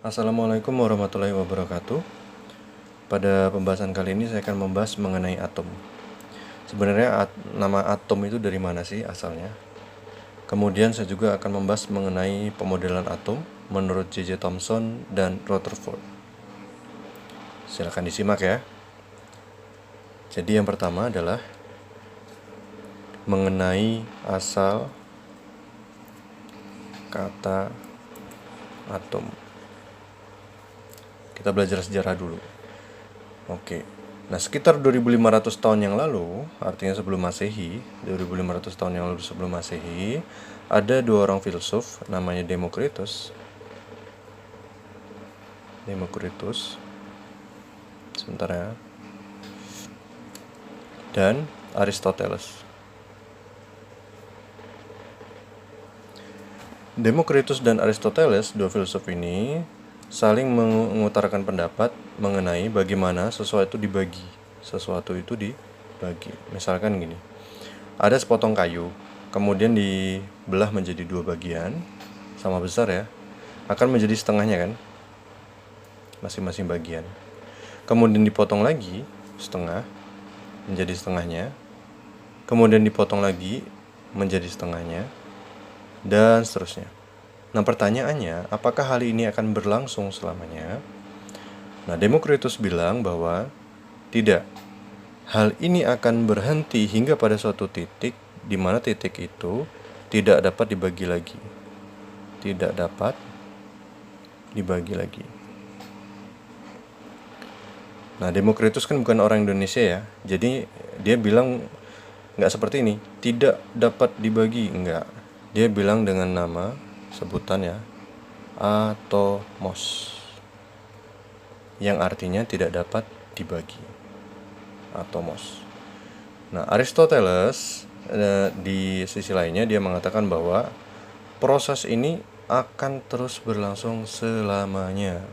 Assalamualaikum warahmatullahi wabarakatuh. Pada pembahasan kali ini saya akan membahas mengenai atom. Sebenarnya nama atom itu dari mana sih asalnya? Kemudian saya juga akan membahas mengenai pemodelan atom menurut J.J. Thomson dan Rutherford. Silakan disimak ya. Jadi yang pertama adalah mengenai asal kata atom. Kita belajar sejarah dulu. Oke. Nah, sekitar 2500 tahun yang lalu, artinya sebelum Masehi, 2500 tahun yang lalu sebelum Masehi, ada dua orang filsuf namanya Demokritus. Sebentar ya. Dan Aristoteles. Demokritus dan Aristoteles, dua filsuf ini saling mengutarakan pendapat mengenai bagaimana sesuatu itu dibagi. Misalkan gini, ada sepotong kayu, kemudian dibelah menjadi dua bagian, sama besar ya, akan menjadi setengahnya kan, masing-masing bagian. Kemudian dipotong lagi setengah, menjadi setengahnya, kemudian dipotong lagi menjadi setengahnya, dan seterusnya. Nah, pertanyaannya, apakah hal ini akan berlangsung selamanya? Nah, Demokritus bilang bahwa tidak. Hal ini akan berhenti hingga pada suatu titik di mana titik itu tidak dapat dibagi lagi. Tidak dapat dibagi lagi. Nah, Demokritus kan bukan orang Indonesia ya. Jadi dia bilang nggak seperti ini, tidak dapat dibagi, enggak. Dia bilang dengan nama sebutan ya, atomos, yang artinya tidak dapat dibagi. Atomos. Nah, Aristoteles di sisi lainnya dia mengatakan bahwa proses ini akan terus berlangsung selamanya,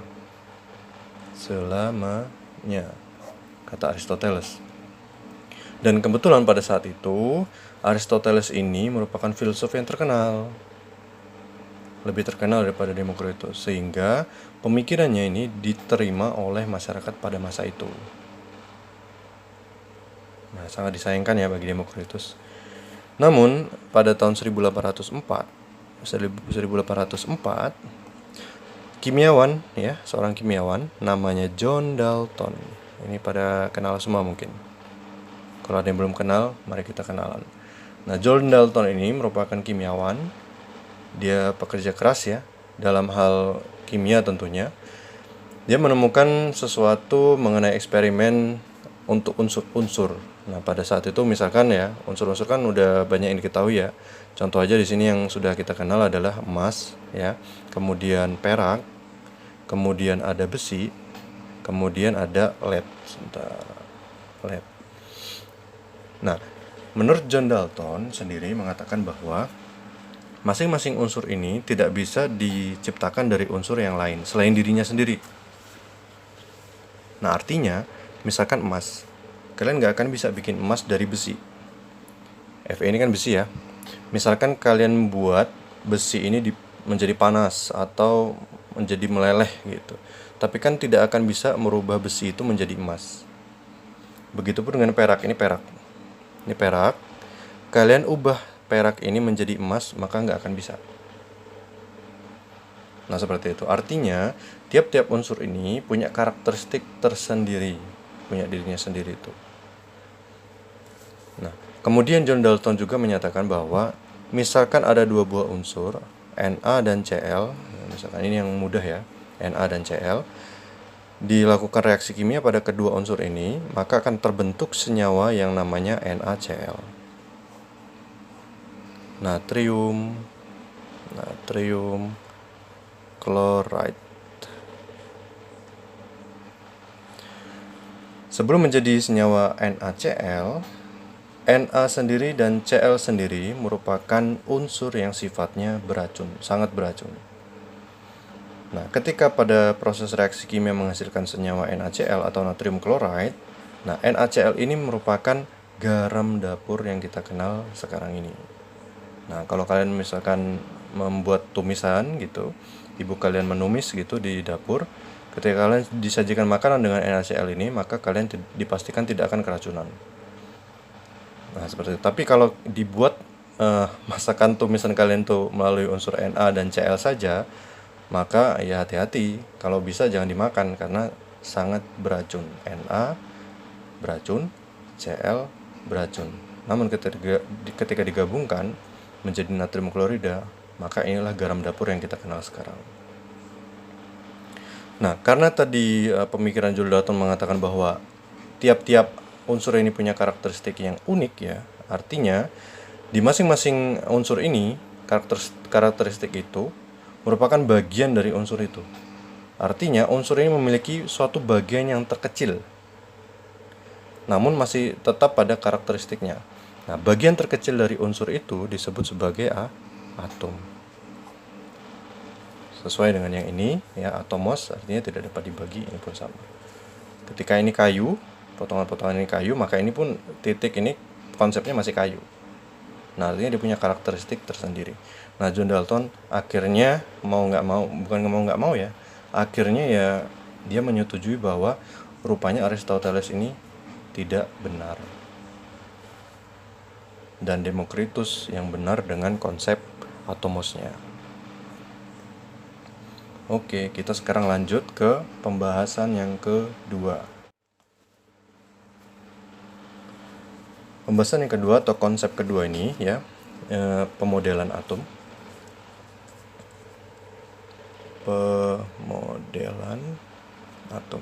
kata Aristoteles. Dan kebetulan pada saat itu Aristoteles ini merupakan filsuf yang terkenal, lebih terkenal daripada Demokritus, sehingga pemikirannya ini diterima oleh masyarakat pada masa itu. Nah, sangat disayangkan ya bagi Demokritus. Namun, pada tahun 1804, kimiawan ya, seorang kimiawan namanya John Dalton. Ini pada kenal semua mungkin. Kalau ada yang belum kenal, mari kita kenalan. Nah, John Dalton ini merupakan kimiawan. Dia pekerja keras ya, dalam hal kimia tentunya. Dia menemukan sesuatu mengenai eksperimen untuk unsur-unsur. Nah, pada saat itu misalkan ya, unsur-unsur kan udah banyak yang diketahui ya. Contoh aja di sini yang sudah kita kenal adalah emas ya, kemudian perak, kemudian ada besi, kemudian ada lead. Lead. Nah, menurut John Dalton sendiri mengatakan bahwa masing-masing unsur ini tidak bisa diciptakan dari unsur yang lain selain dirinya sendiri. Nah, artinya, misalkan emas, kalian gak akan bisa bikin emas dari besi. Fe ini kan besi ya. Misalkan kalian buat besi ini menjadi panas atau menjadi meleleh gitu, tapi kan tidak akan bisa merubah besi itu menjadi emas. Begitupun dengan perak. Ini perak. Kalian ubah perak ini menjadi emas, maka nggak akan bisa. Nah, seperti itu. Artinya, tiap-tiap unsur ini punya karakteristik tersendiri, punya dirinya sendiri itu. Nah, kemudian John Dalton juga menyatakan bahwa misalkan ada dua buah unsur, Na dan Cl, misalkan ini yang mudah ya, Na dan Cl, dilakukan reaksi kimia pada kedua unsur ini, maka akan terbentuk senyawa yang namanya NaCl. Natrium chloride. Sebelum menjadi senyawa NaCl, Na sendiri dan Cl sendiri merupakan unsur yang sifatnya beracun, sangat beracun. Nah, ketika pada proses reaksi kimia menghasilkan senyawa NaCl atau natrium chloride, nah NaCl ini merupakan garam dapur yang kita kenal sekarang ini. Nah, kalau kalian misalkan membuat tumisan gitu, ibu kalian menumis gitu di dapur, ketika kalian disajikan makanan dengan NaCl ini, maka kalian dipastikan tidak akan keracunan. Nah, seperti itu. Tapi kalau dibuat masakan tumisan kalian tuh melalui unsur Na dan Cl saja, maka ya hati-hati, kalau bisa jangan dimakan karena sangat beracun. Na beracun, Cl beracun. Namun ketika digabungkan menjadi natrium klorida, maka inilah garam dapur yang kita kenal sekarang. Nah, karena tadi pemikiran Joule Dalton mengatakan bahwa tiap-tiap unsur ini punya karakteristik yang unik ya, artinya di masing-masing unsur ini karakteristik itu merupakan bagian dari unsur itu. Artinya unsur ini memiliki suatu bagian yang terkecil, namun masih tetap pada karakteristiknya. Nah, bagian terkecil dari unsur itu disebut sebagai atom. Sesuai dengan yang ini, ya, atomos artinya tidak dapat dibagi, ini pun sama. Ketika ini kayu, potongan-potongan ini kayu, maka ini pun titik ini konsepnya masih kayu. Nah, artinya dia punya karakteristik tersendiri. Nah, John Dalton akhirnya akhirnya ya dia menyetujui bahwa rupanya Aristoteles ini tidak benar. Dan Demokritus yang benar dengan konsep atomosnya. Oke, kita sekarang lanjut ke pembahasan yang kedua. Pembahasan yang kedua atau konsep kedua ini ya, pemodelan atom. Pemodelan atom.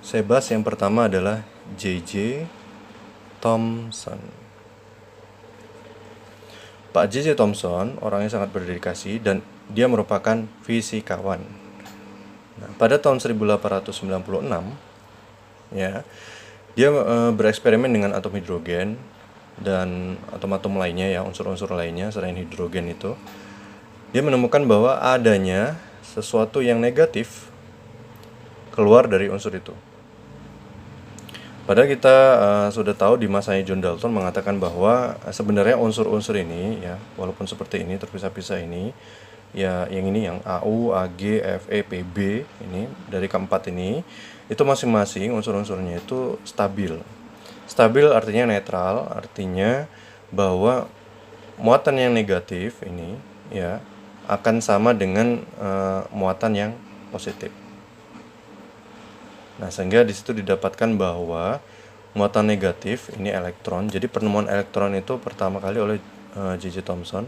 Saya bahas yang pertama adalah J.J. Thomson. Pak J.J. Thomson orangnya sangat berdedikasi dan dia merupakan fisikawan. Nah, pada tahun 1896 ya, dia bereksperimen dengan atom hidrogen dan atom-atom lainnya ya, unsur-unsur lainnya selain hidrogen itu. Dia menemukan bahwa adanya sesuatu yang negatif keluar dari unsur itu. Padahal kita sudah tahu di masanya John Dalton mengatakan bahwa sebenarnya unsur-unsur ini ya, walaupun seperti ini terpisah-pisah ini, ya yang ini yang AU, AG, Fe, Pb ini dari keempat ini, itu masing-masing unsur-unsurnya itu stabil. Stabil artinya netral, artinya bahwa muatan yang negatif ini ya akan sama dengan muatan yang positif. Nah, sehingga di situ didapatkan bahwa muatan negatif ini elektron. Jadi penemuan elektron itu pertama kali oleh J.J. Thomson.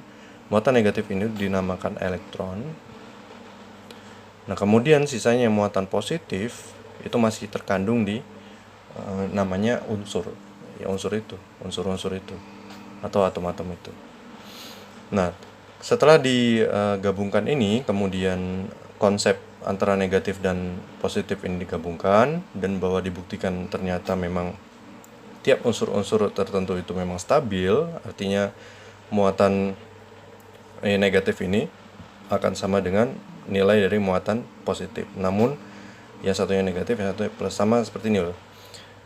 Muatan negatif ini dinamakan elektron. Nah, kemudian sisanya muatan positif itu masih terkandung di namanya unsur. Ya, unsur-unsur itu atau atom-atom itu. Nah, setelah digabungkan ini, kemudian konsep antara negatif dan positif ini digabungkan dan bahwa dibuktikan ternyata memang tiap unsur-unsur tertentu itu memang stabil, artinya muatan negatif ini akan sama dengan nilai dari muatan positif. Namun yang satunya negatif, yang satunya plus, sama seperti ini loh.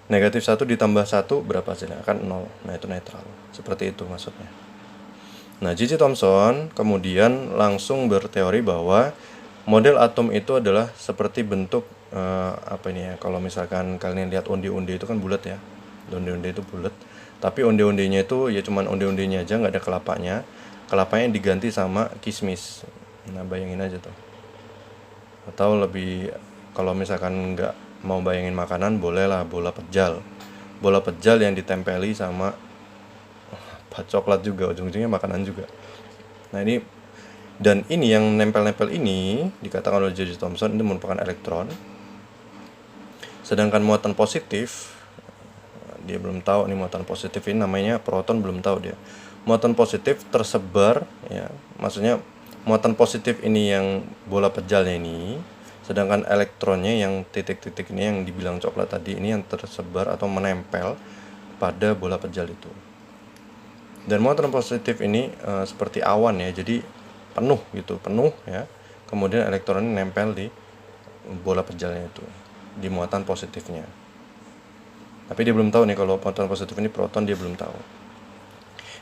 Negatif 1 ditambah 1 berapa hasilnya? Akan 0. Nah, itu netral. Seperti itu maksudnya. Nah, J.J. Thomson kemudian langsung berteori bahwa model atom itu adalah seperti bentuk kalau misalkan kalian lihat undi-undi itu kan bulat ya. Undi-undi itu bulat, tapi undi-undinya itu ya cuman undi-undinya aja, nggak ada kelapanya. Kelapanya diganti sama kismis. Nah, bayangin aja tuh. Atau lebih, kalau misalkan nggak mau bayangin makanan, bolehlah bola pejal. Bola pejal yang ditempeli sama coklat juga, ujung-ujungnya makanan juga. Nah, ini yang nempel-nempel ini dikatakan oleh J.J. Thomson itu merupakan elektron. Sedangkan muatan positif, dia belum tahu nih muatan positif ini namanya proton, belum tahu dia. Muatan positif tersebar ya, maksudnya muatan positif ini yang bola pejalnya ini, sedangkan elektronnya yang titik-titik ini yang dibilang coklat tadi ini yang tersebar atau menempel pada bola pejal itu. Dan muatan positif ini seperti awan ya, jadi penuh ya. Kemudian elektronnya nempel di bola pejalnya itu, di muatan positifnya. Tapi dia belum tahu nih kalau muatan positif ini proton, dia belum tahu.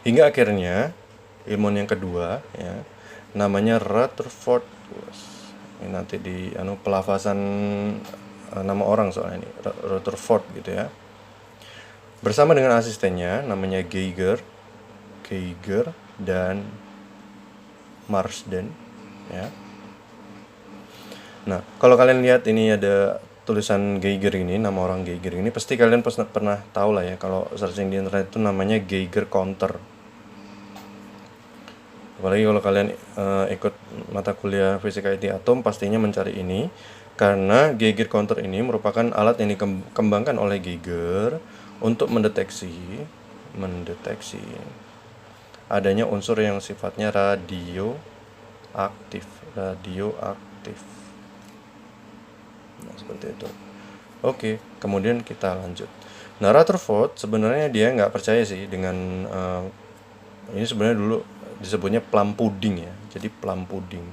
Hingga akhirnya ilmuwan yang kedua ya, namanya Rutherford. Ini nanti di pelafasan nama orang soalnya ini, Rutherford gitu ya. Bersama dengan asistennya namanya Geiger dan Marsden ya. Nah, kalau kalian lihat ini ada tulisan Geiger ini, nama orang Geiger ini, pasti kalian pernah tahu lah ya, kalau searching di internet itu namanya Geiger counter. Apalagi kalau kalian ikut mata kuliah fisika inti atom, pastinya mencari ini, karena Geiger counter ini merupakan alat yang dikembangkan oleh Geiger untuk mendeteksi adanya unsur yang sifatnya radioaktif. Nah, seperti itu. Oke, kemudian kita lanjut. Nah, Rutherford sebenarnya dia nggak percaya sih dengan ini sebenarnya dulu disebutnya plum pudding ya. Jadi plum pudding.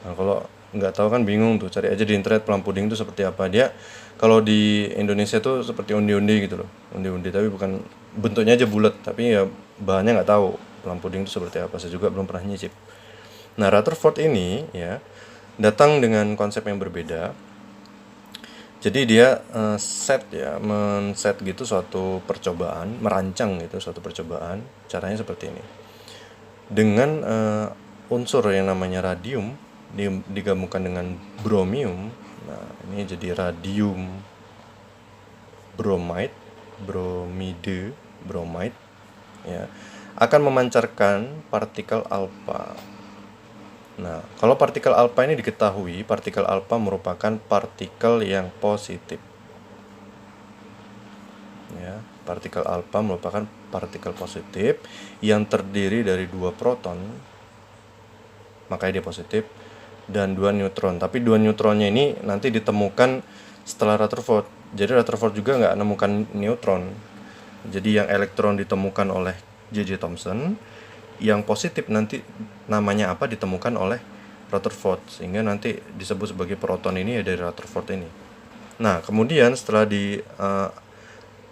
Nah, kalau nggak tahu kan bingung tuh, cari aja di internet plum pudding itu seperti apa. Dia kalau di Indonesia tuh seperti undi-undi gitu loh. Undi-undi tapi bukan bentuknya aja bulat, tapi ya bahannya nggak tahu plum pudding itu seperti apa. Saya juga belum pernah nyicip. Nah, Rutherford ini ya datang dengan konsep yang berbeda. Jadi dia men-set gitu suatu percobaan, merancang gitu suatu percobaan. Caranya seperti ini. Dengan unsur yang namanya radium digabungkan dengan bromium. Nah, ini jadi radium bromide ya, akan memancarkan partikel alfa. Nah, kalau partikel alfa ini diketahui, partikel alfa merupakan partikel yang positif. Ya, partikel alfa merupakan partikel positif yang terdiri dari 2 proton, makanya dia positif, dan 2 neutron. Tapi 2 neutronnya ini nanti ditemukan setelah Rutherford. Jadi Rutherford juga nggak nemukan neutron. Jadi yang elektron ditemukan oleh J.J. Thomson, yang positif nanti namanya apa ditemukan oleh Rutherford, sehingga nanti disebut sebagai proton ini ya dari Rutherford ini. Nah, kemudian setelah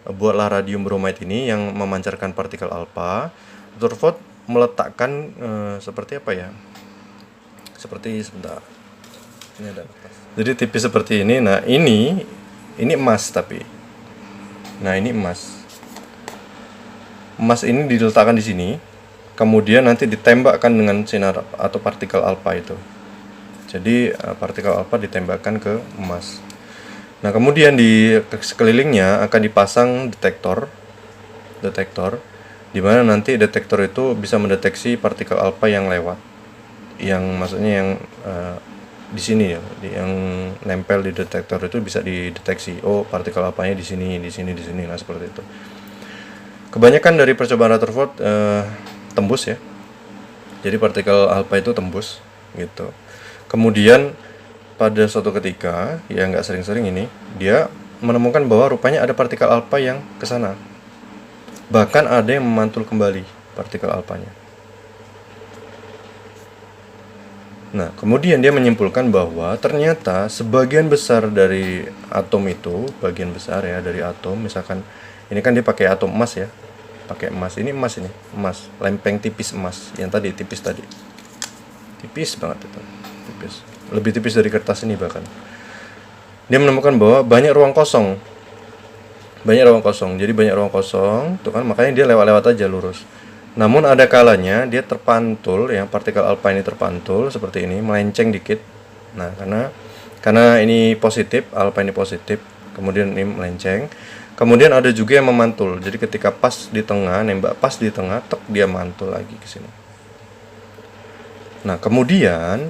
buatlah radium bromide ini yang memancarkan partikel alfa, Rutherford meletakkan seperti apa ya? Seperti sebentar. Ini ada kertas. Jadi tipis seperti ini. Nah, ini emas tapi. Nah, ini emas. Emas ini diletakkan di sini. Kemudian nanti ditembakkan dengan sinar atau partikel alfa itu. Jadi partikel alfa ditembakkan ke emas. Nah, kemudian di sekelilingnya akan dipasang detektor, di mana nanti detektor itu bisa mendeteksi partikel alfa yang lewat, yang maksudnya yang di sini ya, yang nempel di detektor itu bisa dideteksi. Oh, partikel alfanya di sini. Nah, seperti itu. Kebanyakan dari percobaan Rutherford tembus ya. Jadi partikel alfa itu tembus gitu. Kemudian pada suatu ketika, ya nggak sering-sering ini, dia menemukan bahwa rupanya ada partikel alfa yang ke sana. Bahkan ada yang memantul kembali partikel alfanya. Nah, kemudian dia menyimpulkan bahwa ternyata sebagian besar dari atom itu, bagian besar ya dari atom, misalkan ini kan dia pakai atom emas ya. Pakai emas, ini emas, lempeng tipis emas, yang tadi tipis banget itu, lebih tipis dari kertas ini bahkan. Dia menemukan bahwa banyak ruang kosong, jadi banyak ruang kosong, tuh kan, makanya dia lewat aja lurus. Namun ada kalanya dia terpantul, ya partikel alfa ini terpantul seperti ini, melenceng dikit. Nah, karena ini positif, alfa ini positif, kemudian ini melenceng. Kemudian ada juga yang memantul. Jadi ketika pas di tengah, nembak pas di tengah, tek dia mantul lagi ke sini. Nah, kemudian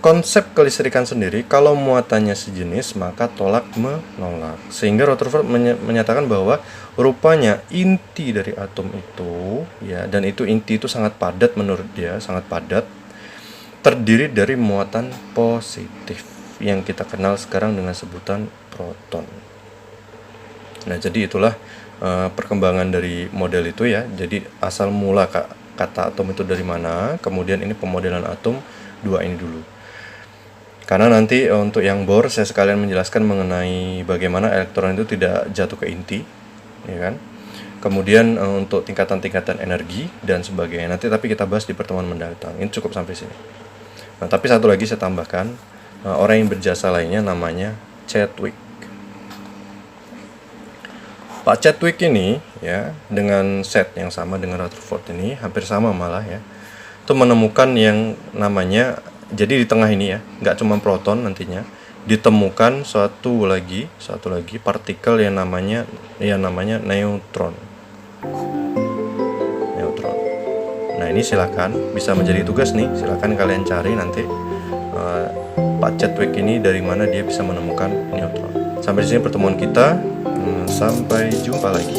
konsep kelistrikan sendiri, kalau muatannya sejenis maka tolak menolak. Sehingga Rutherford menyatakan bahwa rupanya inti dari atom itu ya, dan inti itu sangat padat menurut dia, sangat padat, terdiri dari muatan positif yang kita kenal sekarang dengan sebutan proton. Nah, jadi itulah perkembangan dari model itu ya. Jadi asal mula kata atom itu dari mana, kemudian ini pemodelan atom 2 ini dulu. Karena nanti untuk yang bor saya sekalian menjelaskan mengenai bagaimana elektron itu tidak jatuh ke inti, ya kan? kemudian untuk tingkatan-tingkatan energi dan sebagainya nanti, tapi kita bahas di pertemuan mendatang. Ini cukup sampai sini. Nah, tapi satu lagi saya tambahkan, orang yang berjasa lainnya namanya Chadwick. Pak Chadwick ini ya, dengan set yang sama dengan Rutherford ini, hampir sama malah ya, itu menemukan yang namanya, jadi di tengah ini ya, nggak cuma proton, nantinya ditemukan satu lagi partikel yang namanya neutron. Nah, ini silakan bisa menjadi tugas nih, silakan kalian cari nanti Pak Chadwick ini dari mana dia bisa menemukan neutron. Sampai di sini pertemuan kita. Sampai jumpa lagi.